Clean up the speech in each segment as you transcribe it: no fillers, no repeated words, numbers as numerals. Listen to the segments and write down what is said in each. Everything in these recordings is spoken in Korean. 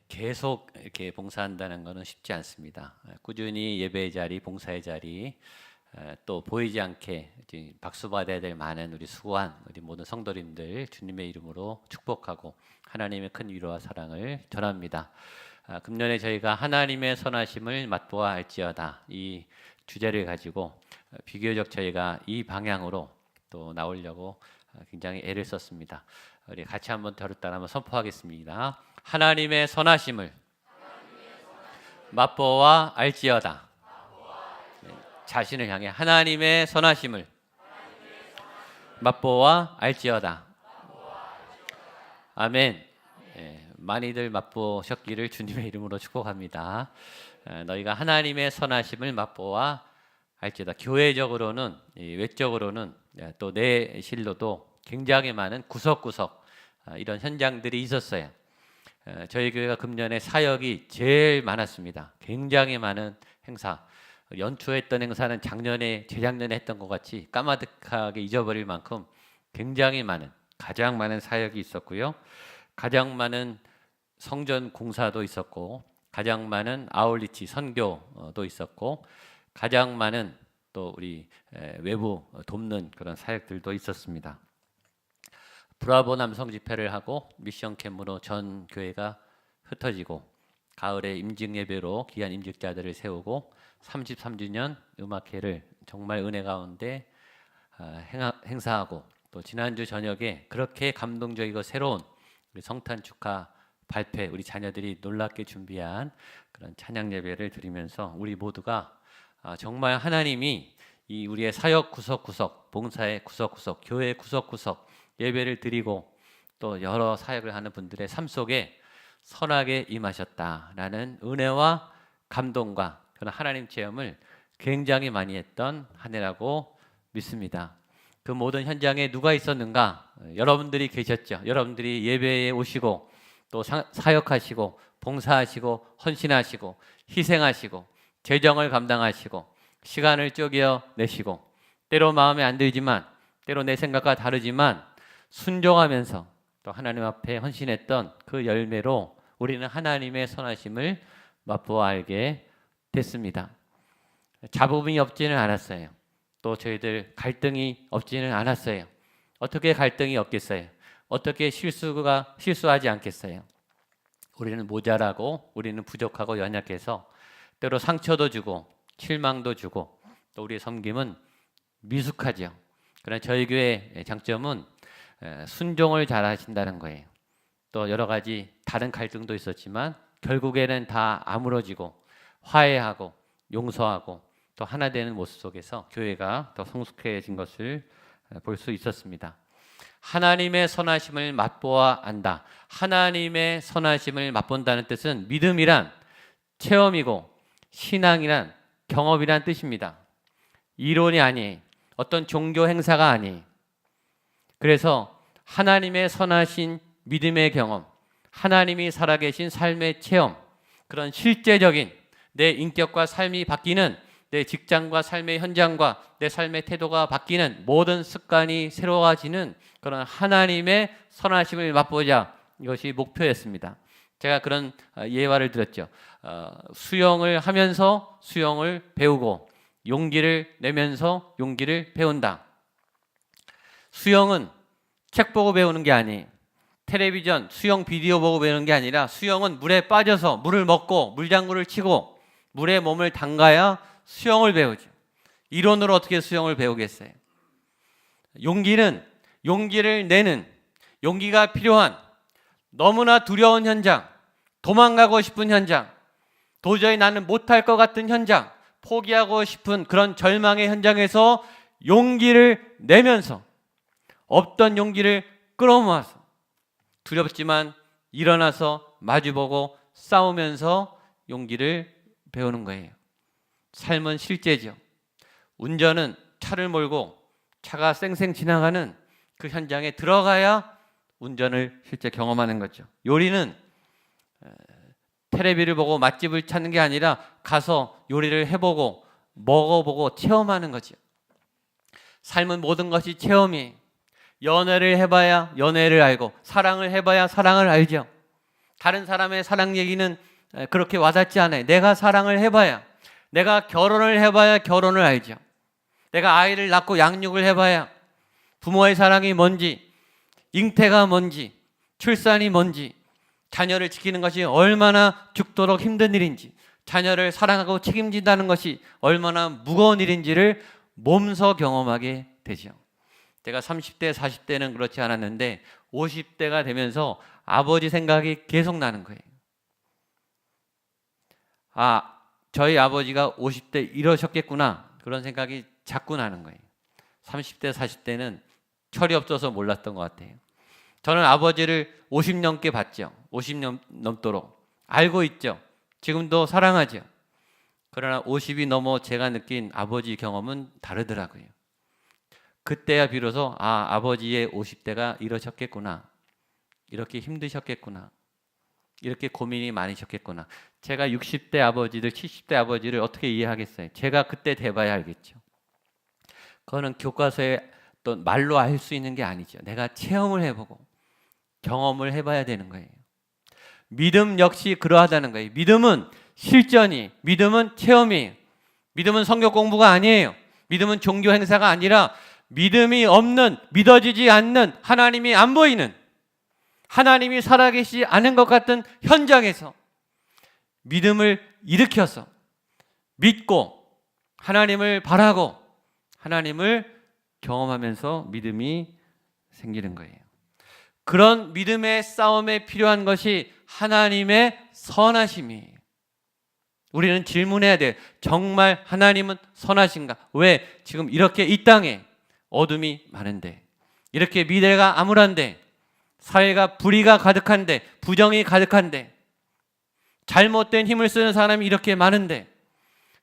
계속 이렇게 봉사한다는 것은 쉽지 않습니다. 꾸준히 예배의 자리, 봉사의 자리, 또 보이지 않게 박수 받아야 될 많은 우리 수고한 우리 모든 성도님들 주님의 이름으로 축복하고 하나님의 큰 위로와 사랑을 전합니다. 금년에 저희가 하나님의 선하심을 맛보아 알지어다 이 주제를 가지고 비교적 저희가 이 방향으로 또 나오려고 굉장히 애를 썼습니다. 우리 같이 한번 저를 따라 한번 선포하겠습니다. 하나님의 선하심을 맛보아 알지어다. 자신을 향해 하나님의 선하심을 맛보아 알지어다. 아멘. 많이들 맛보셨기를 주님의 이름으로 축복합니다. 너희가 하나님의 선하심을 맛보아 알지어다. 교회적으로는 외적으로는 또 내 실로도 굉장히 많은 구석구석 이런 현장들이 있었어요. 저희 교회가 금년에 사역이 제일 많았습니다. 굉장히 많은 행사, 연초했던 행사는 작년에 재작년에 했던 것 같이 까마득하게 잊어버릴 만큼 굉장히 많은, 가장 많은 사역이 있었고요. 가장 많은 성전 공사도 있었고, 가장 많은 아울리치 선교도 있었고, 가장 많은 또 우리 외부 돕는 그런 사역들도 있었습니다. 브라보 남성 집회를 하고 미션 캠프로 전 교회가 흩어지고, 가을에 임직 예배로 귀한 임직자들을 세우고 33주년 음악회를 정말 은혜 가운데 행사하고, 또 지난주 저녁에 그렇게 감동적이고 새로운 우리 성탄 축하 발표, 우리 자녀들이 놀랍게 준비한 그런 찬양 예배를 드리면서 우리 모두가 정말 하나님이 이 우리의 사역 구석구석, 봉사의 구석구석, 교회 구석구석 예배를 드리고 또 여러 사역을 하는 분들의 삶 속에 선하게 임하셨다라는 은혜와 감동과 그런 하나님 체험을 굉장히 많이 했던 한 해라고 믿습니다. 그 모든 현장에 누가 있었는가? 여러분들이 계셨죠. 여러분들이 예배에 오시고 또 사역하시고 봉사하시고 헌신하시고 희생하시고 재정을 감당하시고 시간을 쪼개내시고, 때로 마음에 안 들지만 때로 내 생각과 다르지만 순종하면서 또 하나님 앞에 헌신했던 그 열매로 우리는 하나님의 선하심을 맛보아 알게 됐습니다. 잡음이 없지는 않았어요. 또 저희들 갈등이 없지는 않았어요. 어떻게 갈등이 없겠어요? 어떻게 실수하지 않겠어요? 우리는 모자라고, 우리는 부족하고 연약해서 때로 상처도 주고 실망도 주고, 또 우리의 섬김은 미숙하죠. 그러나 저희 교회의 장점은 순종을 잘 하신다는 거예요. 또 여러 가지 다른 갈등도 있었지만 결국에는 다 아물어지고 화해하고 용서하고 또 하나 되는 모습 속에서 교회가 더 성숙해진 것을 볼 수 있었습니다. 하나님의 선하심을 맛보아 안다. 하나님의 선하심을 맛본다는 뜻은 믿음이란 체험이고 신앙이란 경험이란 뜻입니다. 이론이 아니에요. 어떤 종교 행사가 아니에요. 그래서 하나님의 선하신 믿음의 경험, 하나님이 살아계신 삶의 체험, 그런 실제적인 내 인격과 삶이 바뀌는, 내 직장과 삶의 현장과 내 삶의 태도가 바뀌는, 모든 습관이 새로워지는 그런 하나님의 선하심을 맛보자, 이것이 목표였습니다. 제가 그런 예화를 들었죠. 수영을 하면서 수영을 배우고 용기를 내면서 용기를 배운다. 수영은 책 보고 배우는 게 아니에요. 텔레비전 수영 비디오 보고 배우는 게 아니라 수영은 물에 빠져서 물을 먹고 물장구를 치고 물에 몸을 담가야 수영을 배우죠. 이론으로 어떻게 수영을 배우겠어요? 용기는 용기를 내는, 용기가 필요한, 너무나 두려운 현장, 도망가고 싶은 현장, 도저히 나는 못할 것 같은 현장, 포기하고 싶은 그런 절망의 현장에서 용기를 내면서 없던 용기를 끌어모아서 두렵지만 일어나서 마주보고 싸우면서 용기를 배우는 거예요. 삶은 실제죠. 운전은 차를 몰고 차가 쌩쌩 지나가는 그 현장에 들어가야 운전을 실제 경험하는 거죠. 요리는 텔레비를 보고 맛집을 찾는 게 아니라 가서 요리를 해보고 먹어보고 체험하는 거죠. 삶은 모든 것이 체험이에요. 연애를 해봐야 연애를 알고, 사랑을 해봐야 사랑을 알죠. 다른 사람의 사랑 얘기는 그렇게 와닿지 않아요. 내가 사랑을 해봐야, 내가 결혼을 해봐야 결혼을 알죠. 내가 아이를 낳고 양육을 해봐야 부모의 사랑이 뭔지, 잉태가 뭔지, 출산이 뭔지, 자녀를 지키는 것이 얼마나 죽도록 힘든 일인지, 자녀를 사랑하고 책임진다는 것이 얼마나 무거운 일인지를 몸소 경험하게 되죠. 제가 30대, 40대는 그렇지 않았는데 50대가 되면서 아버지 생각이 계속 나는 거예요. 아, 저희 아버지가 50대 이러셨겠구나, 그런 생각이 자꾸 나는 거예요. 30대, 40대는 철이 없어서 몰랐던 것 같아요. 저는 아버지를 50년께 봤죠. 50년 넘도록 알고 있죠. 지금도 사랑하죠. 그러나 50이 넘어 제가 느낀 아버지 경험은 다르더라고요. 그때야 비로소 아버지의 50대가 이러셨겠구나, 이렇게 힘드셨겠구나, 이렇게 고민이 많으셨겠구나. 제가 60대 아버지들, 70대 아버지를 어떻게 이해하겠어요? 제가 그때 돼봐야 알겠죠. 그거는 교과서에 또 말로 알 수 있는 게 아니죠. 내가 체험을 해보고 경험을 해봐야 되는 거예요. 믿음 역시 그러하다는 거예요. 믿음은 실전이, 믿음은 체험이에요. 믿음은 성경 공부가 아니에요. 믿음은 종교 행사가 아니라 믿음이 없는, 믿어지지 않는, 하나님이 안 보이는, 하나님이 살아계시지 않은 것 같은 현장에서 믿음을 일으켜서 믿고 하나님을 바라고 하나님을 경험하면서 믿음이 생기는 거예요. 그런 믿음의 싸움에 필요한 것이 하나님의 선하심이에요. 우리는 질문해야 돼요. 정말 하나님은 선하신가? 왜 지금 이렇게 이 땅에 어둠이 많은데, 이렇게 미래가 암울한데, 사회가 불의가 가득한데, 부정이 가득한데, 잘못된 힘을 쓰는 사람이 이렇게 많은데,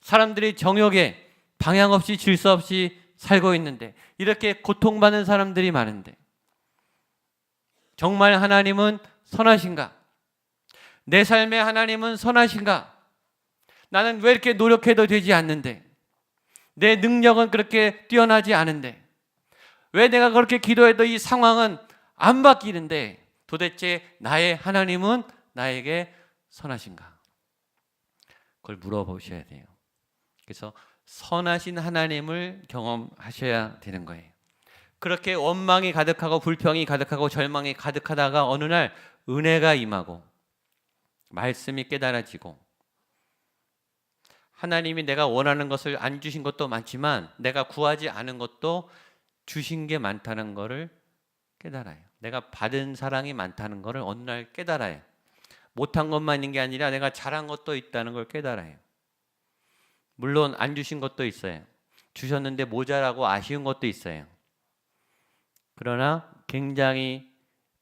사람들이 정욕에 방향 없이 질서 없이 살고 있는데, 이렇게 고통받는 사람들이 많은데, 정말 하나님은 선하신가? 내 삶에 하나님은 선하신가? 나는 왜 이렇게 노력해도 되지 않는데, 내 능력은 그렇게 뛰어나지 않은데, 왜 내가 그렇게 기도해도 이 상황은 안 바뀌는데, 도대체 나의 하나님은 나에게 선하신가? 그걸 물어보셔야 돼요. 그래서 선하신 하나님을 경험하셔야 되는 거예요. 그렇게 원망이 가득하고 불평이 가득하고 절망이 가득하다가 어느 날 은혜가 임하고 말씀이 깨달아지고, 하나님이 내가 원하는 것을 안 주신 것도 많지만 내가 구하지 않은 것도 주신 게 많다는 것을 깨달아요. 내가 받은 사랑이 많다는 것을 어느 날 깨달아요. 못한 것만 있는 게 아니라 내가 잘한 것도 있다는 걸 깨달아요. 물론 안 주신 것도 있어요. 주셨는데 모자라고 아쉬운 것도 있어요. 그러나 굉장히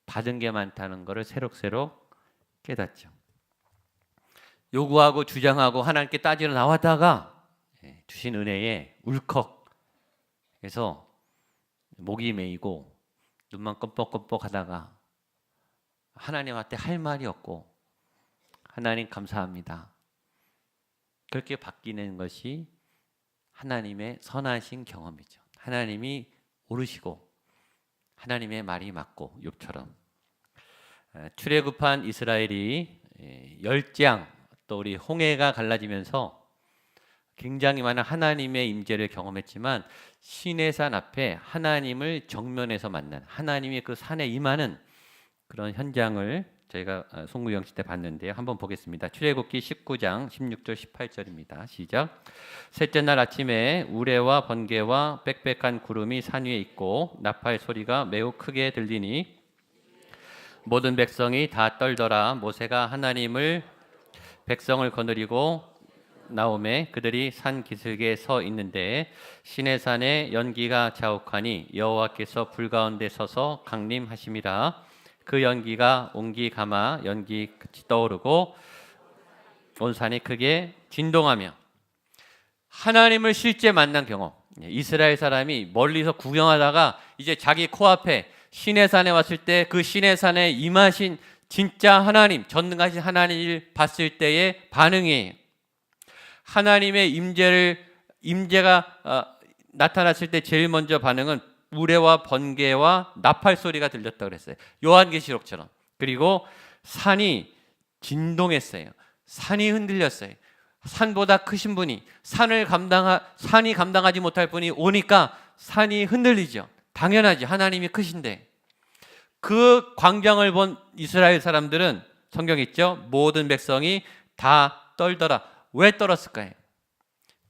받은 게 많다는 것을 새록새록 깨닫죠. 요구하고 주장하고 하나님께 따지러 나왔다가 주신 은혜에 울컥해서 목이 메이고 눈만 껌뻑껌뻑 하다가 하나님한테 할 말이 없고, 하나님 감사합니다, 그렇게 바뀌는 것이 하나님의 선하신 경험이죠. 하나님이 오르시고 하나님의 말이 맞고, 욥처럼 출애굽한 이스라엘이 열장, 또 우리 홍해가 갈라지면서 굉장히 많은 하나님의 임재를 경험했지만, 시내산 앞에 하나님을 정면에서 만난, 하나님이 그 산에 임하는 그런 현장을 저희가 송구영시 때 봤는데요. 한번 보겠습니다. 출애굽기 19장 16절 18절입니다. 시작. 셋째 날 아침에 우레와 번개와 빽빽한 구름이 산 위에 있고 나팔 소리가 매우 크게 들리니 모든 백성이 다 떨더라. 모세가 하나님을 백성을 거느리고 나오매 그들이 산 기슭에 서 있는데 시내산에 연기가 자욱하니 여호와께서 불 가운데 서서 강림하심이라. 그 연기가 옹기 감아 연기 끝이 떠오르고 온 산이 크게 진동하며, 하나님을 실제 만난 경험. 이스라엘 사람이 멀리서 구경하다가 이제 자기 코앞에 시내산에 왔을 때 그 시내산에 임하신 진짜 하나님, 전능하신 하나님을 봤을 때의 반응이에요. 하나님의 임재가 나타났을 때 제일 먼저 반응은 우레와 번개와 나팔 소리가 들렸다고 그랬어요. 요한계시록처럼. 그리고 산이 진동했어요. 산이 흔들렸어요. 산보다 크신 분이 산이 감당하지 못할 분이 오니까 산이 흔들리죠. 당연하지. 하나님이 크신데. 그 광경을 본 이스라엘 사람들은 성경 있죠? 모든 백성이 다 떨더라. 왜 떨었을까요?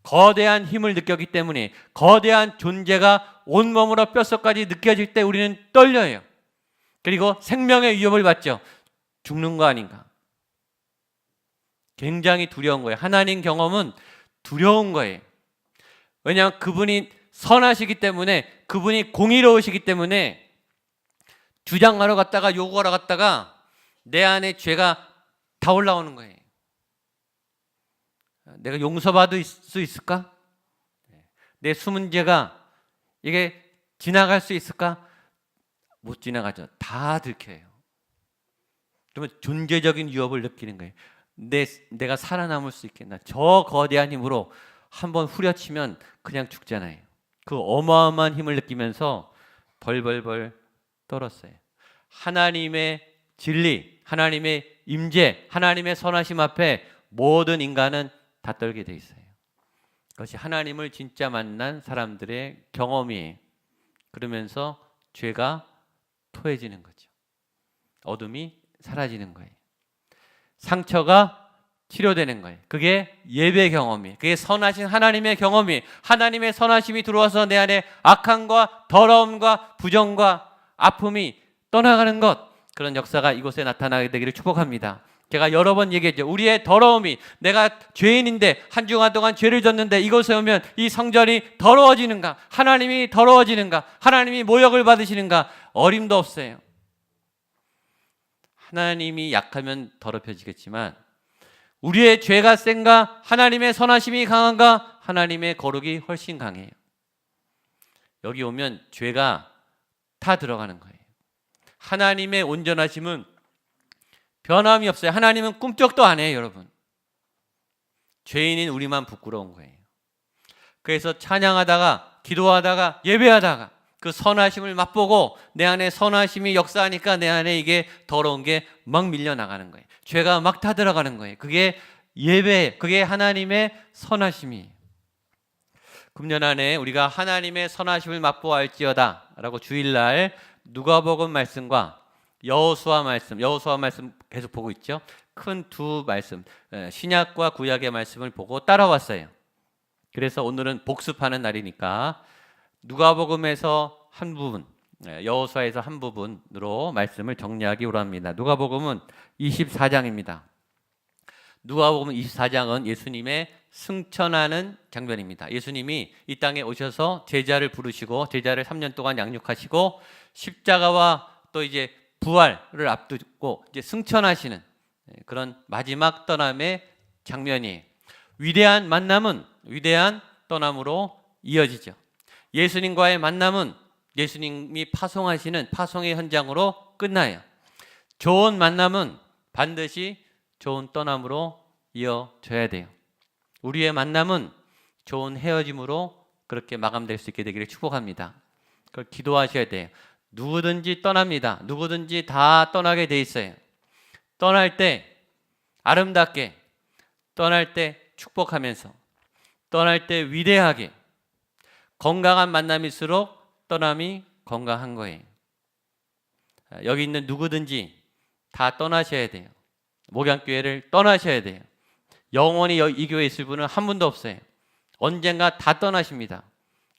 거대한 힘을 느꼈기 때문에, 거대한 존재가 온몸으로 뼛속까지 느껴질 때 우리는 떨려요. 그리고 생명의 위협을 받죠. 죽는 거 아닌가? 굉장히 두려운 거예요. 하나님 경험은 두려운 거예요. 왜냐하면 그분이 선하시기 때문에, 그분이 공의로우시기 때문에 주장하러 갔다가 요구하러 갔다가 내 안에 죄가 다 올라오는 거예요. 내가 용서받을 수 있을까? 내 숨은 죄가 이게 지나갈 수 있을까? 못 지나가죠. 다 들켜요. 그러면 존재적인 위협을 느끼는 거예요. 내가 살아남을 수 있겠나? 저 거대한 힘으로 한번 후려치면 그냥 죽잖아요. 그 어마어마한 힘을 느끼면서 벌벌벌 떨었어요. 하나님의 진리, 하나님의 임재, 하나님의 선하심 앞에 모든 인간은 다 떨게 돼 있어요. 그것이 하나님을 진짜 만난 사람들의 경험이에요. 그러면서 죄가 토해지는 거죠. 어둠이 사라지는 거예요. 상처가 치료되는 거예요. 그게 예배 경험이에요. 그게 선하신 하나님의 경험이에요. 하나님의 선하심이 들어와서 내 안에 악함과 더러움과 부정과 아픔이 떠나가는 것, 그런 역사가 이곳에 나타나게 되기를 축복합니다. 제가 여러 번 얘기했죠. 우리의 더러움이, 내가 죄인인데 한 주간 동안 죄를 졌는데 이곳에 오면 이 성전이 더러워지는가? 하나님이 더러워지는가? 하나님이 모욕을 받으시는가? 어림도 없어요. 하나님이 약하면 더럽혀지겠지만 우리의 죄가 센가? 하나님의 선하심이 강한가? 하나님의 거룩이 훨씬 강해요. 여기 오면 죄가 다 들어가는 거예요. 하나님의 온전하심은 변함이 없어요. 하나님은 꿈쩍도 안 해요, 여러분. 죄인인 우리만 부끄러운 거예요. 그래서 찬양하다가, 기도하다가, 예배하다가 그 선하심을 맛보고 내 안에 선하심이 역사하니까 내 안에 이게 더러운 게 막 밀려나가는 거예요. 죄가 막 다 들어가는 거예요. 그게 예배, 그게 하나님의 선하심이에요. 금년 안에 우리가 하나님의 선하심을 맛보아할지어다 라고 주일날 누가복음 말씀과 여호수아 말씀 계속 보고 있죠. 큰 두 말씀, 신약과 구약의 말씀을 보고 따라왔어요. 그래서 오늘은 복습하는 날이니까 누가복음에서 한 부분, 여호수아에서 한 부분으로 말씀을 정리하기 원합니다. 누가복음은 24장입니다. 누가복음 24장은 예수님의 승천하는 장면입니다. 예수님이 이 땅에 오셔서 제자를 부르시고 제자를 3년 동안 양육하시고 십자가와 또 이제 부활을 앞두고 이제 승천하시는 그런 마지막 떠남의 장면이에요. 위대한 만남은 위대한 떠남으로 이어지죠. 예수님과의 만남은 예수님이 파송하시는 파송의 현장으로 끝나요. 좋은 만남은 반드시 좋은 떠남으로 이어져야 돼요. 우리의 만남은 좋은 헤어짐으로 그렇게 마감될 수 있게 되기를 축복합니다. 그걸 기도하셔야 돼요. 누구든지 떠납니다. 누구든지 다 떠나게 돼 있어요. 떠날 때 아름답게, 떠날 때 축복하면서, 떠날 때 위대하게, 건강한 만남일수록 떠남이 건강한 거예요. 여기 있는 누구든지 다 떠나셔야 돼요. 목양교회를 떠나셔야 돼요. 영원히 이 교회에 있을 분은 한 분도 없어요. 언젠가 다 떠나십니다.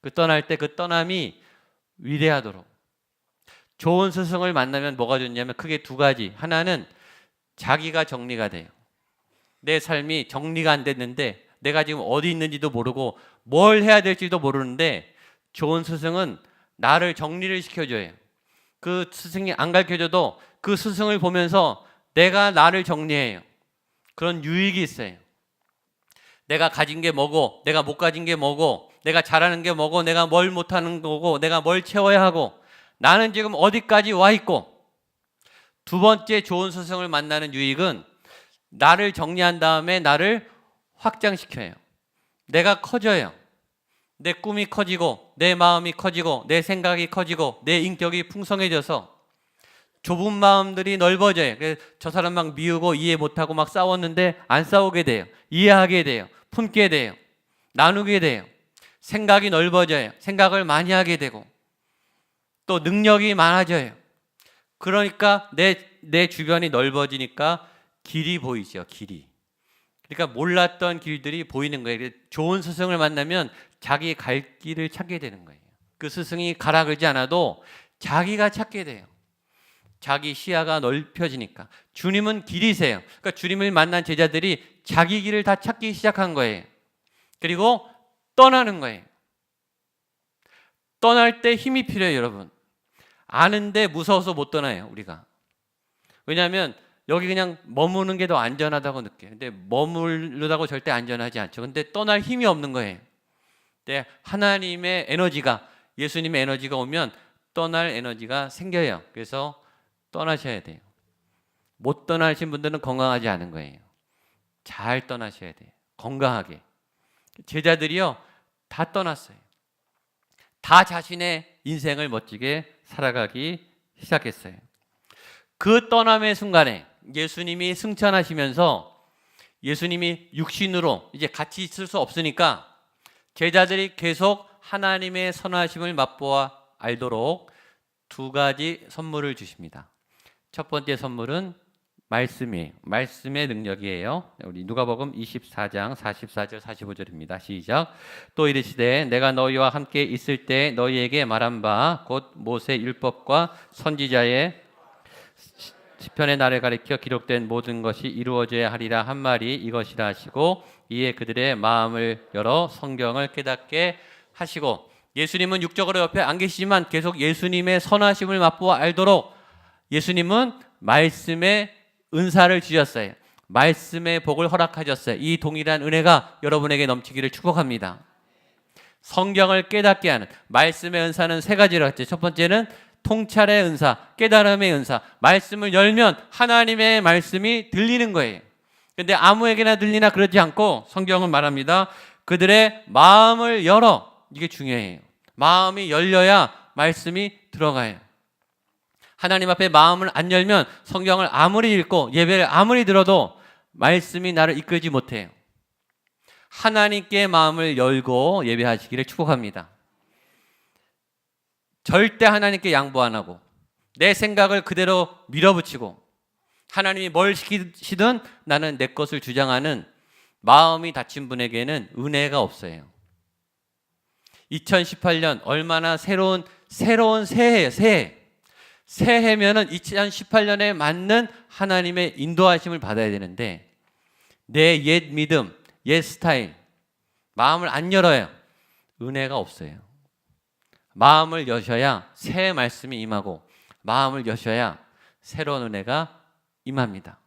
그 떠날 때 그 떠남이 위대하도록. 좋은 스승을 만나면 뭐가 좋냐면 크게 두 가지. 하나는 자기가 정리가 돼요. 내 삶이 정리가 안 됐는데 내가 지금 어디 있는지도 모르고 뭘 해야 될지도 모르는데 좋은 스승은 나를 정리를 시켜줘요. 그 스승이 안 가르쳐줘도 그 스승을 보면서 내가 나를 정리해요. 그런 유익이 있어요. 내가 가진 게 뭐고, 내가 못 가진 게 뭐고, 내가 잘하는 게 뭐고, 내가 뭘 못하는 거고, 내가 뭘 채워야 하고, 나는 지금 어디까지 와 있고. 두 번째 좋은 스승을 만나는 유익은 나를 정리한 다음에 나를 확장시켜요. 내가 커져요. 내 꿈이 커지고, 내 마음이 커지고, 내 생각이 커지고, 내 인격이 풍성해져서 좁은 마음들이 넓어져요. 그래서 저 사람 막 미우고 이해 못하고 막 싸웠는데 안 싸우게 돼요. 이해하게 돼요. 품게 돼요. 나누게 돼요. 생각이 넓어져요. 생각을 많이 하게 되고 또 능력이 많아져요. 그러니까 내 주변이 넓어지니까 길이 보이죠. 길이. 그러니까 몰랐던 길들이 보이는 거예요. 좋은 스승을 만나면 자기 갈 길을 찾게 되는 거예요. 그 스승이 가라 그러지 않아도 자기가 찾게 돼요. 자기 시야가 넓혀지니까. 주님은 길이세요. 그러니까 주님을 만난 제자들이 자기 길을 다 찾기 시작한 거예요. 그리고 떠나는 거예요. 떠날 때 힘이 필요해요, 여러분. 아는데 무서워서 못 떠나요, 우리가. 왜냐하면 여기 그냥 머무는 게 더 안전하다고 느껴요. 근데 머무르다고 절대 안전하지 않죠. 근데 떠날 힘이 없는 거예요. 근데 하나님의 에너지가, 예수님의 에너지가 오면 떠날 에너지가 생겨요. 그래서 떠나셔야 돼요. 못 떠나신 분들은 건강하지 않은 거예요. 잘 떠나셔야 돼요. 건강하게. 제자들이요, 다 떠났어요. 다 자신의 인생을 멋지게 살아가기 시작했어요. 그 떠남의 순간에 예수님이 승천하시면서 예수님이 육신으로 이제 같이 있을 수 없으니까 제자들이 계속 하나님의 선하심을 맛보아 알도록 두 가지 선물을 주십니다. 첫 번째 선물은 말씀이에요. 말씀의 능력이에요. 우리 누가복음 24장 44절 45절입니다. 시작. 또 이르시되 내가 너희와 함께 있을 때 너희에게 말한 바 곧 모세 율법과 선지자의 시편의 날을 가리켜 기록된 모든 것이 이루어져야 하리라 한 말이 이것이라 하시고 이에 그들의 마음을 열어 성경을 깨닫게 하시고, 예수님은 육적으로 옆에 안 계시지만 계속 예수님의 선하심을 맛보아 알도록 예수님은 말씀의 은사를 주셨어요. 말씀의 복을 허락하셨어요. 이 동일한 은혜가 여러분에게 넘치기를 축복합니다. 성경을 깨닫게 하는 말씀의 은사는 세 가지로 했죠. 첫 번째는 통찰의 은사, 깨달음의 은사. 말씀을 열면 하나님의 말씀이 들리는 거예요. 근데 아무에게나 들리나 그러지 않고 성경은 말합니다. 그들의 마음을 열어. 이게 중요해요. 마음이 열려야 말씀이 들어가요. 하나님 앞에 마음을 안 열면 성경을 아무리 읽고 예배를 아무리 들어도 말씀이 나를 이끌지 못해요. 하나님께 마음을 열고 예배하시기를 축복합니다. 절대 하나님께 양보 안 하고 내 생각을 그대로 밀어붙이고 하나님이 뭘 시키든 나는 내 것을 주장하는 마음이 닫힌 분에게는 은혜가 없어요. 2018년 얼마나 새로운 새해예요. 새해면은 2018년에 맞는 하나님의 인도하심을 받아야 되는데 내 옛 믿음, 옛 스타일, 마음을 안 열어요. 은혜가 없어요. 마음을 여셔야 새 말씀이 임하고 마음을 여셔야 새로운 은혜가 임합니다.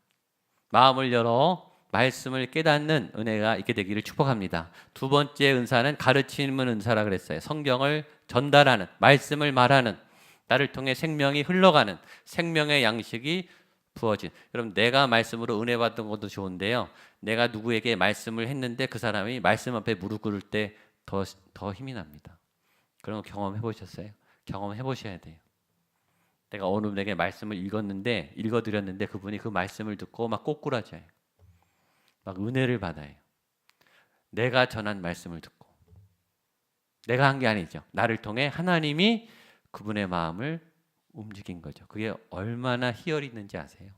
마음을 열어 말씀을 깨닫는 은혜가 있게 되기를 축복합니다. 두 번째 은사는 가르치는 은사라 그랬어요. 성경을 전달하는, 말씀을 말하는, 나를 통해 생명이 흘러가는 생명의 양식이 부어진. 여러분, 내가 말씀으로 은혜 받는 것도 좋은데요, 내가 누구에게 말씀을 했는데 그 사람이 말씀 앞에 무릎 꿇을 때 더 힘이 납니다. 그런 거 경험해 보셨어요? 경험해 보셔야 돼요. 내가 어느 분에게 말씀을 읽어드렸는데 그분이 그 말씀을 듣고 막 꼬꾸라져요. 막 은혜를 받아요. 내가 전한 말씀을 듣고. 내가 한 게 아니죠. 나를 통해 하나님이 그분의 마음을 움직인 거죠. 그게 얼마나 희열이 있는지 아세요?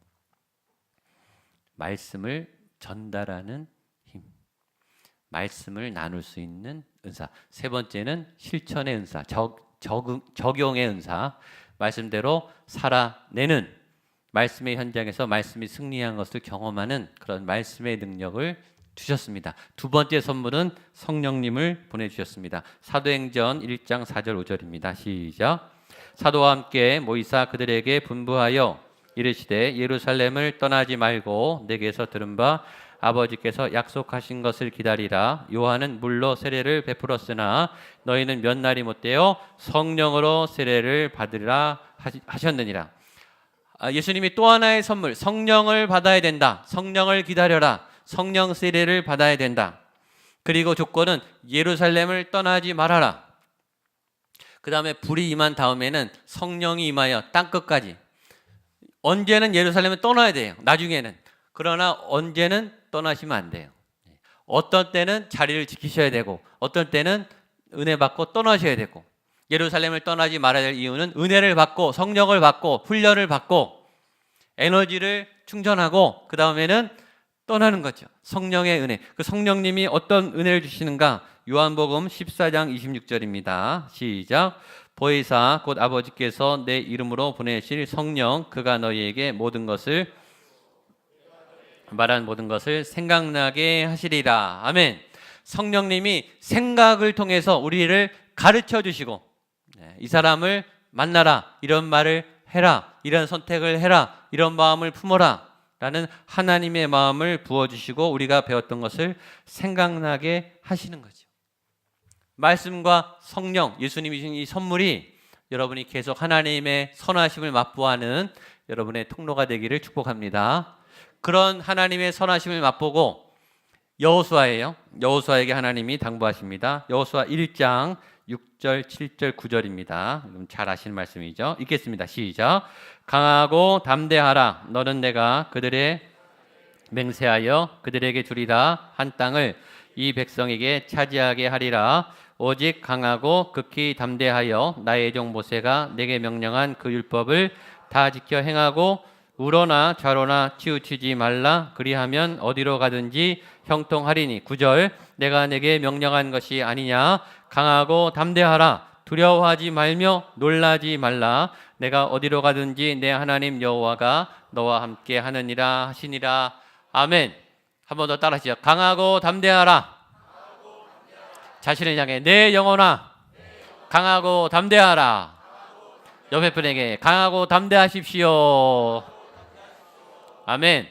말씀을 전달하는 힘, 말씀을 나눌 수 있는 은사. 세 번째는 실천의 은사, 적용의 은사. 말씀대로 살아내는, 말씀의 현장에서 말씀이 승리한 것을 경험하는 그런 말씀의 능력을 주셨습니다. 두 번째 선물은 성령님을 보내주셨습니다. 사도행전 1장 4절 5절입니다. 시작. 사도와 함께 모이사 그들에게 분부하여 이르시되 예루살렘을 떠나지 말고 내게서 들은 바 아버지께서 약속하신 것을 기다리라. 요한은 물로 세례를 베풀었으나 너희는 몇 날이 못되어 성령으로 세례를 받으리라 하셨느니라. 예수님이 또 하나의 선물, 성령을 받아야 된다. 성령을 기다려라. 성령 세례를 받아야 된다. 그리고 조건은 예루살렘을 떠나지 말아라. 그 다음에 불이 임한 다음에는 성령이 임하여 땅끝까지. 언제는 예루살렘을 떠나야 돼요. 나중에는. 그러나 언제는 떠나시면 안 돼요. 어떤 때는 자리를 지키셔야 되고 어떤 때는 은혜 받고 떠나셔야 되고, 예루살렘을 떠나지 말아야 될 이유는 은혜를 받고 성령을 받고 훈련을 받고 에너지를 충전하고 그 다음에는 떠나는 거죠. 성령의 은혜. 그 성령님이 어떤 은혜를 주시는가? 요한복음 14장 26절입니다. 시작. 보혜사 곧 아버지께서 내 이름으로 보내실 성령, 그가 너희에게 모든 것을 말한 모든 것을 생각나게 하시리라. 아멘. 성령님이 생각을 통해서 우리를 가르쳐 주시고, 이 사람을 만나라, 이런 말을 해라, 이런 선택을 해라, 이런 마음을 품어라 라는 하나님의 마음을 부어주시고 우리가 배웠던 것을 생각나게 하시는 거죠. 말씀과 성령, 예수님이 주신 이 선물이 여러분이 계속 하나님의 선하심을 맛보아하는 여러분의 통로가 되기를 축복합니다. 그런 하나님의 선하심을 맛보고 여호수아예요. 여호수아에게 하나님이 당부하십니다. 여호수아 1장 6절, 7절, 9절입니다. 잘 아시는 말씀이죠. 읽겠습니다. 시작. 강하고 담대하라. 너는 내가 그들의 맹세하여 그들에게 주리라 한 땅을 이 백성에게 차지하게 하리라. 오직 강하고 극히 담대하여 나의 종 모세가 내게 명령한 그 율법을 다 지켜 행하고 우로나 좌로나 치우치지 말라. 그리하면 어디로 가든지 형통하리니. 9절. 내가 내게 명령한 것이 아니냐. 강하고 담대하라. 두려워하지 말며 놀라지 말라. 내가 어디로 가든지 내 하나님 여호와가 너와 함께 하느니라 하시니라. 아멘. 한 번 더 따라하시죠. 강하고 담대하라. 자신을 향해 내 영혼아 강하고 담대하라. 옆에 분에게 강하고 담대하십시오. 아멘.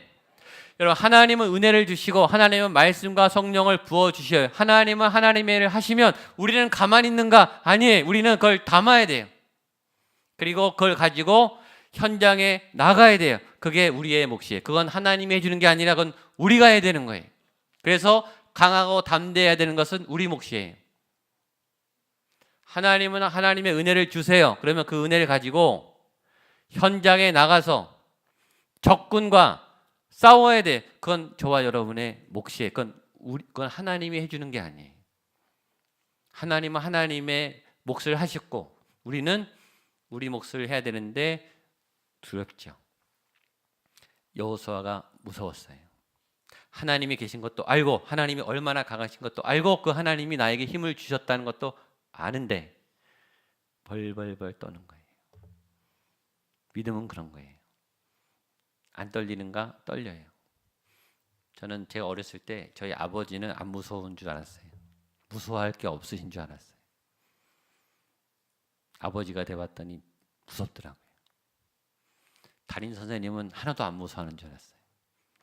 여러분, 하나님은 은혜를 주시고 하나님은 말씀과 성령을 부어주셔요. 하나님은 하나님의 일을 하시면 우리는 가만히 있는가? 아니에요. 우리는 그걸 담아야 돼요. 그리고 그걸 가지고 현장에 나가야 돼요. 그게 우리의 몫이에요. 그건 하나님이 해주는 게 아니라 그건 우리가 해야 되는 거예요. 그래서 강하고 담대해야 되는 것은 우리 몫이에요. 하나님은 하나님의 은혜를 주세요. 그러면 그 은혜를 가지고 현장에 나가서 적군과 싸워야 돼. 그건 저와 여러분의 몫이에요. 그건 하나님이 해주는 게 아니에요. 하나님은 하나님의 몫을 하셨고 우리는 우리 몫을 해야 되는데 두렵죠. 여호수아가 무서웠어요. 하나님이 계신 것도 알고 하나님이 얼마나 강하신 것도 알고 그 하나님이 나에게 힘을 주셨다는 것도 아는데 벌벌벌 떠는 거예요. 믿음은 그런 거예요. 안 떨리는가? 떨려요. 저는 제가 어렸을 때 저희 아버지는 안 무서운 줄 알았어요. 무서워할 게 없으신 줄 알았어요. 아버지가 돼봤더니 무섭더라고요. 담임 선생님은 하나도 안 무서워하는 줄 알았어요.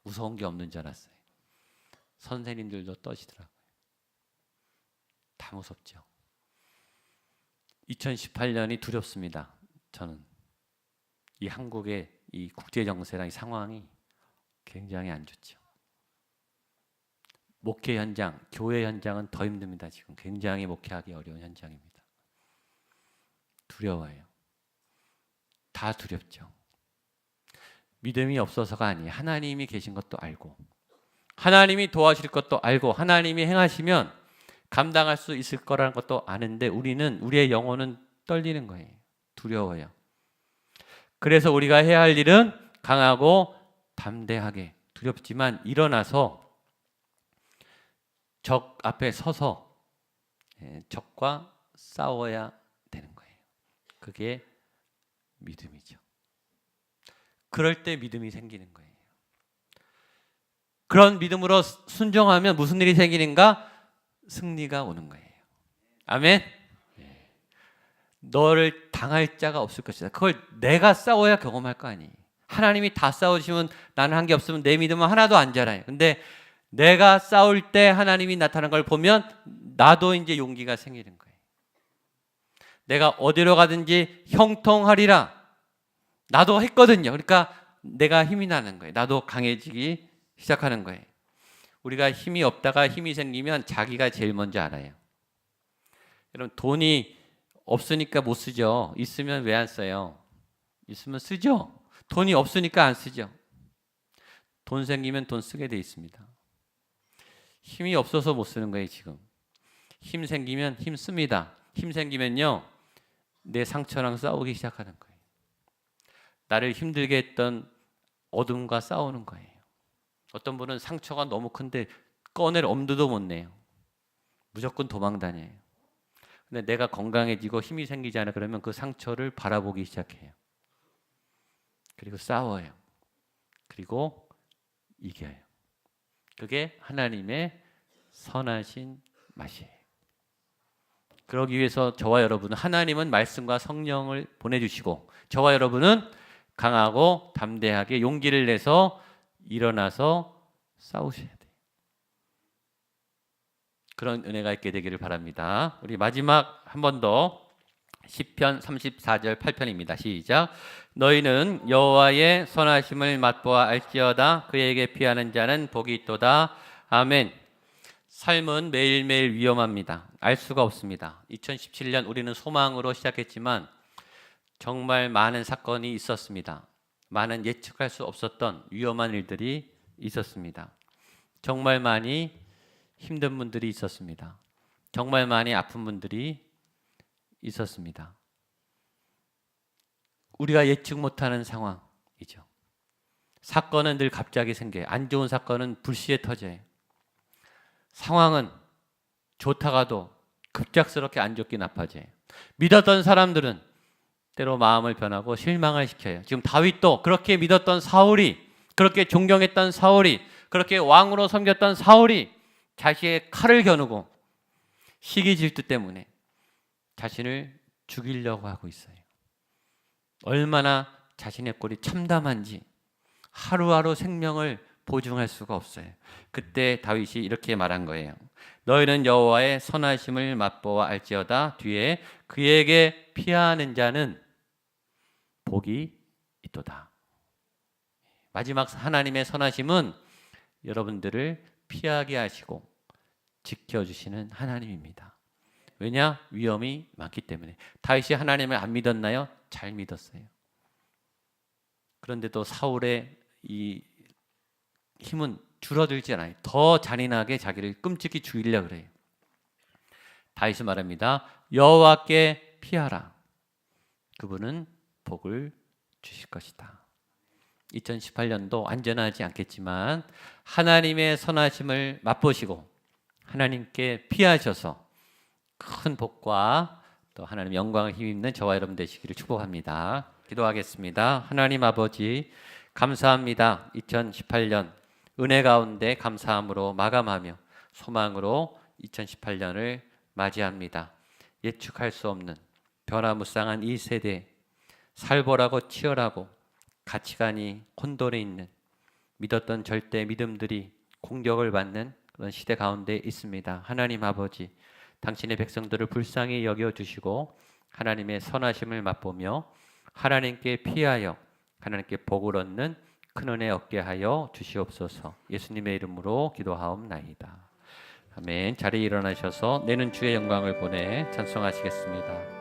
무서운 게 없는 줄 알았어요. 선생님들도 떠시더라고요. 다 무섭죠. 2018년이 두렵습니다. 저는 이 한국의 이 국제 정세랑 이 상황이 굉장히 안 좋죠. 목회 현장, 교회 현장은 더 힘듭니다. 지금 굉장히 목회하기 어려운 현장입니다. 두려워요. 다 두렵죠. 믿음이 없어서가 아니에요. 하나님이 계신 것도 알고 하나님이 도와주실 것도 알고 하나님이 행하시면 감당할 수 있을 거라는 것도 아는데 우리의 영혼은 떨리는 거예요. 두려워요. 그래서 우리가 해야 할 일은 강하고 담대하게, 두렵지만 일어나서 적 앞에 서서 적과 싸워야 되는 거예요. 그게 믿음이죠. 그럴 때 믿음이 생기는 거예요. 그런 믿음으로 순종하면 무슨 일이 생기는가? 승리가 오는 거예요. 아멘. 너를 당할 자가 없을 것이다. 그걸 내가 싸워야 경험할 거 아니에요. 하나님이 다 싸우시면 나는 한 게 없으면 내 믿음은 하나도 안 자라요. 근데 내가 싸울 때 하나님이 나타나는 걸 보면 나도 이제 용기가 생기는 거예요. 내가 어디로 가든지 형통하리라. 나도 했거든요. 그러니까 내가 힘이 나는 거예요. 나도 강해지기 시작하는 거예요. 우리가 힘이 없다가 힘이 생기면 자기가 제일 먼저 알아요. 여러분, 돈이 없으니까 못 쓰죠. 있으면 왜 안 써요? 있으면 쓰죠. 돈이 없으니까 안 쓰죠. 돈 생기면 돈 쓰게 돼 있습니다. 힘이 없어서 못 쓰는 거예요, 지금. 힘 생기면 힘 씁니다. 힘 생기면요, 내 상처랑 싸우기 시작하는 거예요. 나를 힘들게 했던 어둠과 싸우는 거예요. 어떤 분은 상처가 너무 큰데 꺼낼 엄두도 못 내요. 무조건 도망 다녀요. 근데 내가 건강해지고 힘이 생기잖아요. 그러면 그 상처를 바라보기 시작해요. 그리고 싸워요. 그리고 이겨요. 그게 하나님의 선하신 맛이에요. 그러기 위해서 저와 여러분은, 하나님은 말씀과 성령을 보내주시고 저와 여러분은 강하고 담대하게 용기를 내서 일어나서 싸우셔야 돼요. 그런 은혜가 있게 되기를 바랍니다. 우리 마지막 한 번 더 시편 34절 8편입니다. 시작. 너희는 여호와의 선하심을 맛보아 알지어다. 그에게 피하는 자는 복이 있도다. 아멘. 삶은 매일매일 위험합니다. 알 수가 없습니다. 2017년 우리는 소망으로 시작했지만 정말 많은 사건이 있었습니다. 많은 예측할 수 없었던 위험한 일들이 있었습니다. 정말 많이 힘든 분들이 있었습니다. 정말 많이 아픈 분들이 있었습니다. 우리가 예측 못하는 상황이죠. 사건은 늘 갑자기 생겨요. 안 좋은 사건은 불시에 터져요. 상황은 좋다가도 급작스럽게 안 좋게 나빠져요. 믿었던 사람들은 때로 마음을 변하고 실망을 시켜요. 지금 다윗도 그렇게 믿었던 사울이, 그렇게 존경했던 사울이, 그렇게 왕으로 섬겼던 사울이 자신의 칼을 겨누고 시기 질투 때문에 자신을 죽이려고 하고 있어요. 얼마나 자신의 꼴이 참담한지 하루하루 생명을 보증할 수가 없어요. 그때 다윗이 이렇게 말한 거예요. 너희는 여호와의 선하심을 맛보아 알지어다. 뒤에 그에게 피하는 자는 복이 있도다. 마지막 하나님의 선하심은 여러분들을 피하게 하시고 지켜주시는 하나님입니다. 왜냐? 위험이 많기 때문에. 다윗이 하나님을 안 믿었나요? 잘 믿었어요. 그런데도 사울의 이 힘은 줄어들지 않아요. 더 잔인하게 자기를 끔찍이 죽이려고 그래요. 다윗이 말합니다. 여호와께 피하라. 그분은 복을 주실 것이다. 2018년도 안전하지 않겠지만 하나님의 선하심을 맛보시고 하나님께 피하셔서 큰 복과 또 하나님 영광을 힘입는 저와 여러분 되시기를 축복합니다. 기도하겠습니다. 하나님 아버지, 감사합니다. 2018년 은혜 가운데 감사함으로 마감하며 소망으로 2018년을 맞이합니다. 예측할 수 없는 변화무쌍한 이 세대, 살벌하고 치열하고 가치관이 혼돈해 있는 믿었던 절대 믿음들이 공격을 받는 그런 시대 가운데 있습니다. 하나님 아버지, 당신의 백성들을 불쌍히 여겨주시고 하나님의 선하심을 맛보며 하나님께 피하여 하나님께 복을 얻는 큰 은혜 얻게 하여 주시옵소서. 예수님의 이름으로 기도하옵나이다. 아멘. 자리에 일어나셔서 내는 주의 영광을 보내 찬송하시겠습니다.